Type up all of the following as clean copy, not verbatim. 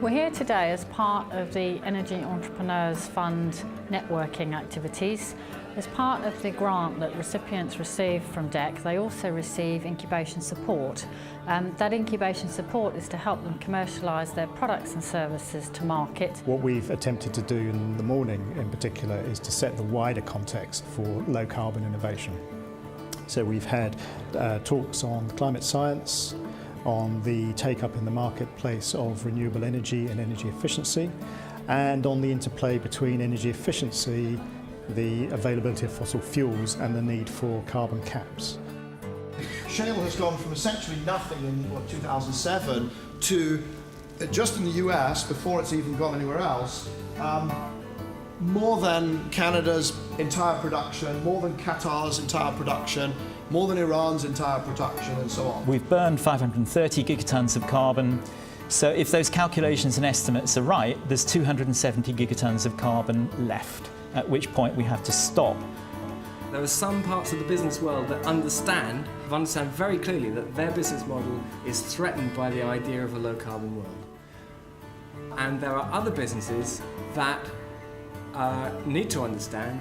We're here today as part of the Energy Entrepreneurs Fund networking activities. As part of the grant that recipients receive from DECC, they also receive incubation support. That incubation support is to help them commercialise their products and services to market. What we've attempted to do in the morning in particular is to set the wider context for low carbon innovation. So we've had talks on climate science, on the take-up in the marketplace of renewable energy and energy efficiency, and on the interplay between energy efficiency, the availability of fossil fuels and the need for carbon caps. Shale has gone from essentially nothing in 2007 to, just in the US, before it's even gone anywhere else, more than Canada's entire production, more than Qatar's entire production, more than Iran's entire production, and so on. We've burned 530 gigatons of carbon. So if those calculations and estimates are right, there's 270 gigatons of carbon left, at which point we have to stop. There are some parts of the business world that understand very clearly that their business model is threatened by the idea of a low carbon world. And there are other businesses that need to understand,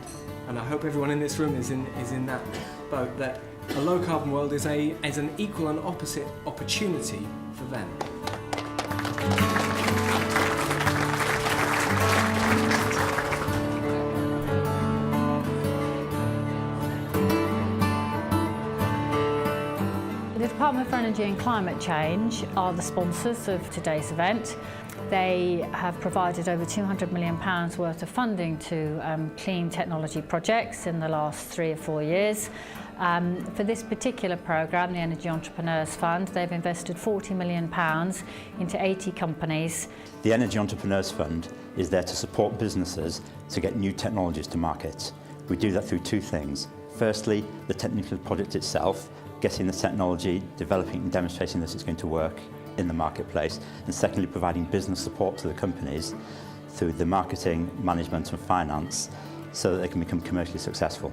and I hope everyone in this room is in that boat, that a low carbon world is an equal and opposite opportunity for them. The Department for Energy and Climate Change are the sponsors of today's event. They have provided over £200 million worth of funding to clean technology projects in the last 3 or 4 years. For this particular programme, the Energy Entrepreneurs Fund, they've invested £40 million into 80 companies. The Energy Entrepreneurs Fund is there to support businesses to get new technologies to market. We do that through 2 things. Firstly, the technical project itself, getting the technology, developing and demonstrating that it's going to work in the marketplace, and secondly, providing business support to the companies through the marketing, management and finance so that they can become commercially successful.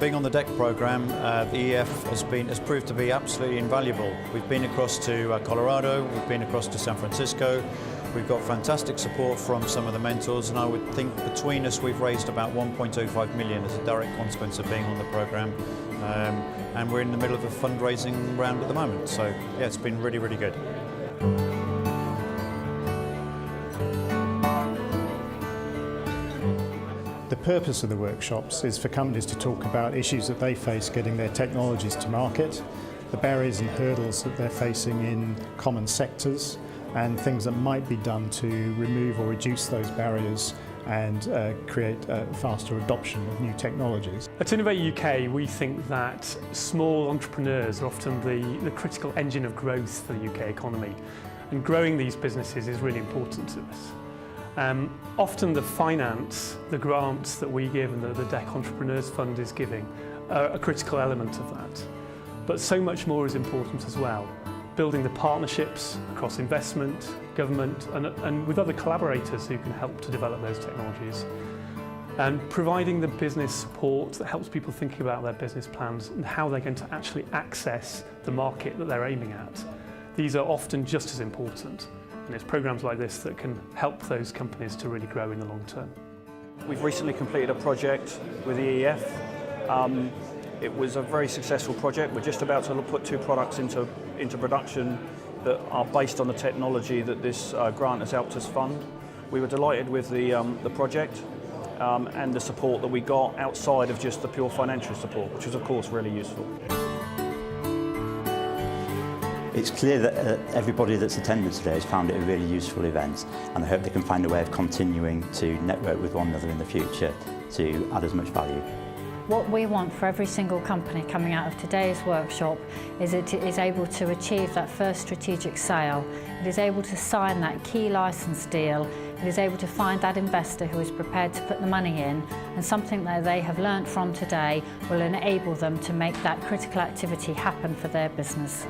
Being on the DECC programme, the EF has proved to be absolutely invaluable. We've been across to Colorado, we've been across to San Francisco, we've got fantastic support from some of the mentors, and I would think between us we've raised about 1.05 million as a direct consequence of being on the programme. And we're in the middle of a fundraising round at the moment, so yeah, it's been really, really good. The purpose of the workshops is for companies to talk about issues that they face getting their technologies to market, the barriers and hurdles that they're facing in common sectors, and things that might be done to remove or reduce those barriers and create faster adoption of new technologies. At Innovate UK, we think that small entrepreneurs are often the critical engine of growth for the UK economy, and growing these businesses is really important to us. Often the finance, the grants that we give and that the DECC Entrepreneurs Fund is giving are a critical element of that. But so much more is important as well. Building the partnerships across investment, government and with other collaborators who can help to develop those technologies. And providing the business support that helps people think about their business plans and how they're going to actually access the market that they're aiming at. These are often just as important. And it's programs like this that can help those companies to really grow in the long term. We've recently completed a project with the EF. It was a very successful project. We're just about to put 2 products into production that are based on the technology that this grant has helped us fund. We were delighted with the project and the support that we got outside of just the pure financial support, which was of course really useful. It's clear that everybody that's attended today has found it a really useful event, and I hope they can find a way of continuing to network with one another in the future to add as much value. What we want for every single company coming out of today's workshop is it is able to achieve that first strategic sale. It is able to sign that key license deal. It is able to find that investor who is prepared to put the money in, and something that they have learnt from today will enable them to make that critical activity happen for their business.